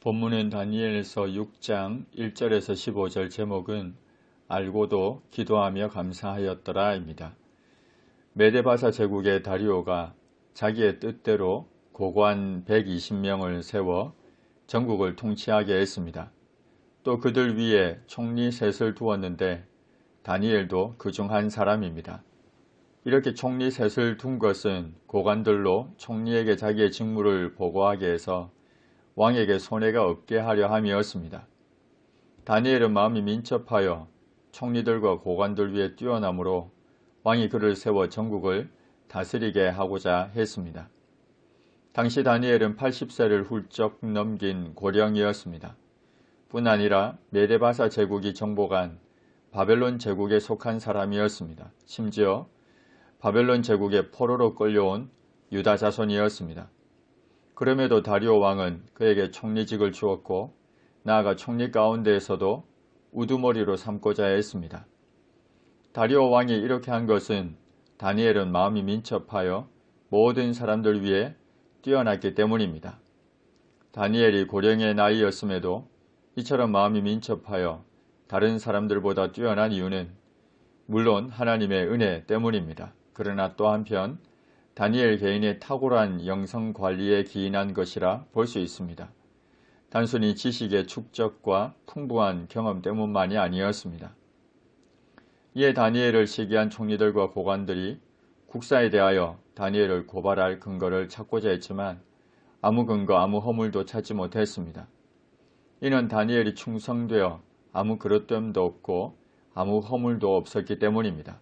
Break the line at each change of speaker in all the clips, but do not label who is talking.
본문은 다니엘서 6장 1절에서 15절 제목은 알고도 기도하며 감사하였더라입니다. 메데바사 제국의 다리오가 자기의 뜻대로 고관 120명을 세워 전국을 통치하게 했습니다. 또 그들 위에 총리 셋을 두었는데 다니엘도 그중 한 사람입니다. 이렇게 총리 셋을 둔 것은 고관들로 총리에게 자기의 직무를 보고하게 해서 왕에게 손해가 없게 하려 함이었습니다. 다니엘은 마음이 민첩하여 총리들과 고관들 위에 뛰어나므로 왕이 그를 세워 전국을 다스리게 하고자 했습니다. 당시 다니엘은 80세를 훌쩍 넘긴 고령이었습니다. 뿐 아니라 메데바사 제국이 정복한 바벨론 제국에 속한 사람이었습니다. 심지어 바벨론 제국의 포로로 끌려온 유다 자손이었습니다. 그럼에도 다리오 왕은 그에게 총리직을 주었고 나아가 총리 가운데에서도 우두머리로 삼고자 했습니다. 다리오 왕이 이렇게 한 것은 다니엘은 마음이 민첩하여 모든 사람들 위해 뛰어났기 때문입니다. 다니엘이 고령의 나이였음에도 이처럼 마음이 민첩하여 다른 사람들보다 뛰어난 이유는 물론 하나님의 은혜 때문입니다. 그러나 또 한편 다니엘 개인의 탁월한 영성관리에 기인한 것이라 볼 수 있습니다. 단순히 지식의 축적과 풍부한 경험 때문만이 아니었습니다. 이에 다니엘을 시기한 총리들과 고관들이 국사에 대하여 다니엘을 고발할 근거를 찾고자 했지만 아무 근거, 아무 허물도 찾지 못했습니다. 이는 다니엘이 충성되어 아무 그릇됨도 없고 아무 허물도 없었기 때문입니다.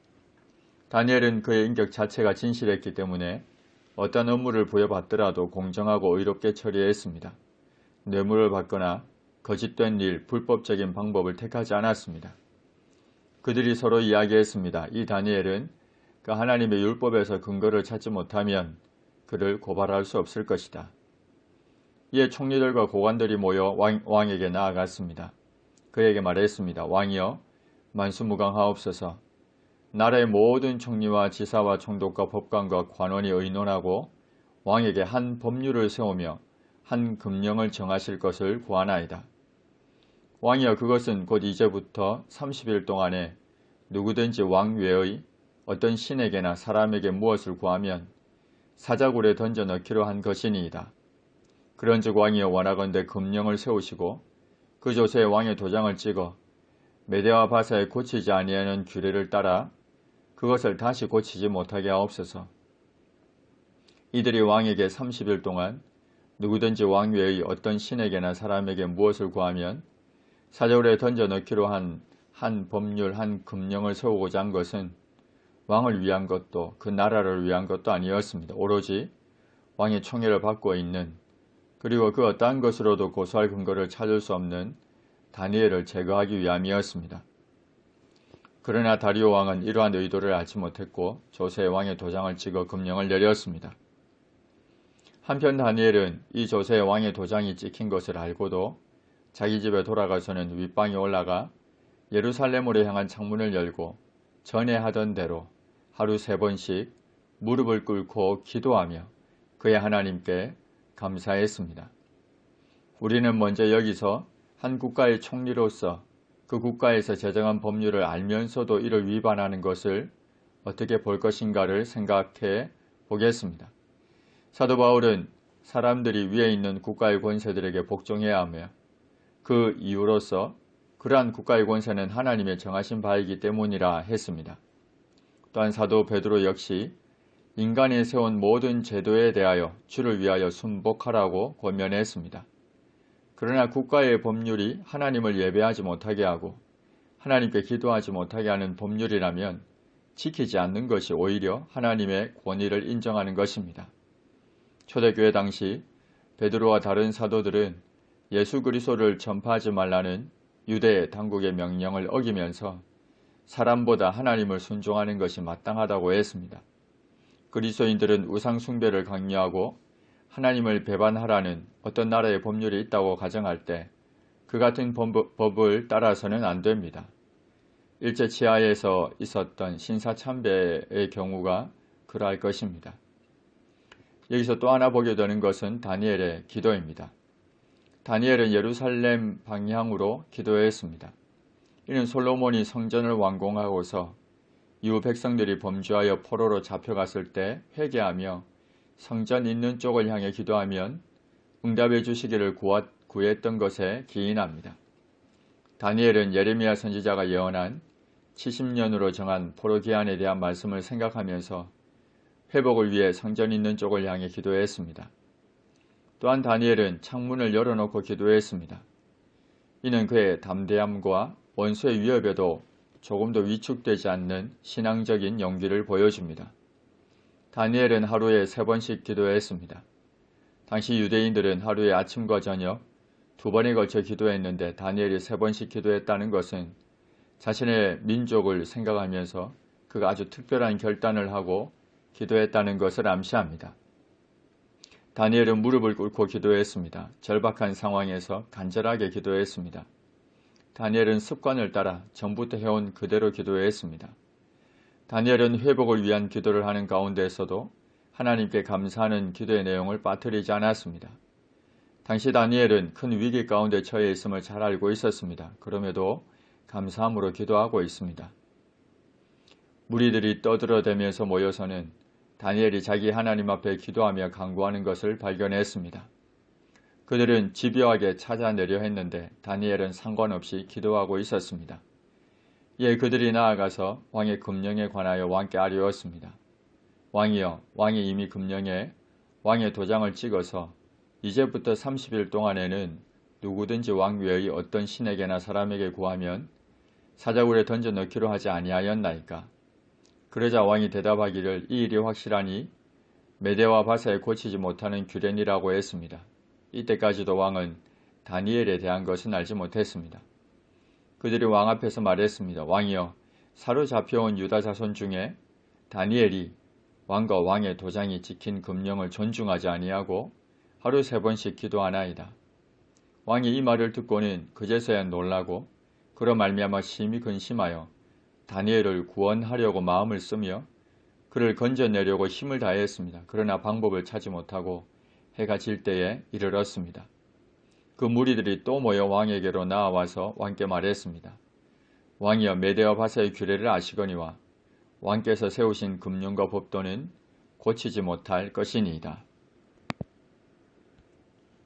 다니엘은 그의 인격 자체가 진실했기 때문에 어떤 업무를 부여받더라도 공정하고 의롭게 처리했습니다. 뇌물을 받거나 거짓된 일, 불법적인 방법을 택하지 않았습니다. 그들이 서로 이야기했습니다. 이 다니엘은 그 하나님의 율법에서 근거를 찾지 못하면 그를 고발할 수 없을 것이다. 이에 총리들과 고관들이 모여 왕에게 나아갔습니다. 그에게 말했습니다. 왕이여, 만수무강하옵소서. 나라의 모든 총리와 지사와 총독과 법관과 관원이 의논하고 왕에게 한 법률을 세우며 한 금령을 정하실 것을 구하나이다. 왕이여, 그것은 곧 이제부터 30일 동안에 누구든지 왕 외의 어떤 신에게나 사람에게 무엇을 구하면 사자굴에 던져 넣기로 한 것이니이다. 그런즉 왕이여, 원하건대 금령을 세우시고 그 조서에 왕의 도장을 찍어 메대와 바사에 고치지 아니하는 규례를 따라 그것을 다시 고치지 못하게 하옵소서. 이들이 왕에게 30일 동안 누구든지 왕 외의 어떤 신에게나 사람에게 무엇을 구하면 사자굴에 던져 넣기로 한 법률, 한 금령을 세우고자 한 것은 왕을 위한 것도 그 나라를 위한 것도 아니었습니다. 오로지 왕의 총애를 받고 있는, 그리고 그 어떠한 것으로도 고소할 근거를 찾을 수 없는 다니엘을 제거하기 위함이었습니다. 그러나 다리오 왕은 이러한 의도를 알지 못했고 조서에 왕의 도장을 찍어 금령을 내렸습니다. 한편 다니엘은 이 조서에 왕의 도장이 찍힌 것을 알고도 자기 집에 돌아가서는 윗방에 올라가 예루살렘으로 향한 창문을 열고 전에 하던 대로 하루 3번씩 무릎을 꿇고 기도하며 그의 하나님께 감사했습니다. 우리는 먼저 여기서 한 국가의 총리로서 그 국가에서 제정한 법률을 알면서도 이를 위반하는 것을 어떻게 볼 것인가를 생각해 보겠습니다. 사도 바울은 사람들이 위에 있는 국가의 권세들에게 복종해야 하며 그 이유로서 그러한 국가의 권세는 하나님의 정하신 바이기 때문이라 했습니다. 또한 사도 베드로 역시 인간이 세운 모든 제도에 대하여 주를 위하여 순복하라고 권면했습니다. 그러나 국가의 법률이 하나님을 예배하지 못하게 하고 하나님께 기도하지 못하게 하는 법률이라면 지키지 않는 것이 오히려 하나님의 권위를 인정하는 것입니다. 초대교회 당시 베드로와 다른 사도들은 예수 그리스도를 전파하지 말라는 유대 당국의 명령을 어기면서 사람보다 하나님을 순종하는 것이 마땅하다고 했습니다. 그리스도인들은 우상 숭배를 강요하고 하나님을 배반하라는 어떤 나라의 법률이 있다고 가정할 때 그 같은 법을 따라서는 안 됩니다. 일제 치하에서 있었던 신사참배의 경우가 그러할 것입니다. 여기서 또 하나 보게 되는 것은 다니엘의 기도입니다. 다니엘은 예루살렘 방향으로 기도했습니다. 이는 솔로몬이 성전을 완공하고서 이후 백성들이 범죄하여 포로로 잡혀갔을 때 회개하며 성전 있는 쪽을 향해 기도하면 응답해 주시기를 구했던 것에 기인합니다. 다니엘은 예레미야 선지자가 예언한 70년으로 정한 포로 기한에 대한 말씀을 생각하면서 회복을 위해 성전 있는 쪽을 향해 기도했습니다. 또한 다니엘은 창문을 열어놓고 기도했습니다. 이는 그의 담대함과 원수의 위협에도 조금도 위축되지 않는 신앙적인 용기를 보여줍니다. 다니엘은 하루에 3번씩 기도했습니다. 당시 유대인들은 하루에 아침과 저녁 2번에 걸쳐 기도했는데 다니엘이 3번씩 기도했다는 것은 자신의 민족을 생각하면서 그가 아주 특별한 결단을 하고 기도했다는 것을 암시합니다. 다니엘은 무릎을 꿇고 기도했습니다. 절박한 상황에서 간절하게 기도했습니다. 다니엘은 습관을 따라 전부터 해온 그대로 기도했습니다. 다니엘은 회복을 위한 기도를 하는 가운데에서도 하나님께 감사하는 기도의 내용을 빠뜨리지 않았습니다. 당시 다니엘은 큰 위기 가운데 처해 있음을 잘 알고 있었습니다. 그럼에도 감사함으로 기도하고 있습니다. 무리들이 떠들어대면서 모여서는 다니엘이 자기 하나님 앞에 기도하며 간구하는 것을 발견했습니다. 그들은 집요하게 찾아내려 했는데 다니엘은 상관없이 기도하고 있었습니다. 이에 그들이 나아가서 왕의 금령에 관하여 왕께 아뢰었습니다. 왕이여, 왕이 이미 금령에 왕의 도장을 찍어서 이제부터 30일 동안에는 누구든지 왕 외의 어떤 신에게나 사람에게 구하면 사자굴에 던져 넣기로 하지 아니하였나이까. 그러자 왕이 대답하기를 이 일이 확실하니 메대와 바사에 고치지 못하는 규례니라고 했습니다. 이때까지도 왕은 다니엘에 대한 것은 알지 못했습니다. 그들이 왕 앞에서 말했습니다. 왕이여, 사로잡혀온 유다 자손 중에 다니엘이 왕과 왕의 도장이 찍힌 금령을 존중하지 아니하고 하루 3번씩 기도하나이다. 왕이 이 말을 듣고는 그제서야 놀라고 그로 말미암아 심히 근심하여 다니엘을 구원하려고 마음을 쓰며 그를 건져내려고 힘을 다했습니다. 그러나 방법을 찾지 못하고 해가 질 때에 이르렀습니다. 그 무리들이 또 모여 왕에게로 나아와서 왕께 말했습니다. 왕이여, 메대와 바사의 규례를 아시거니와 왕께서 세우신 금령과 법도는 고치지 못할 것이니이다.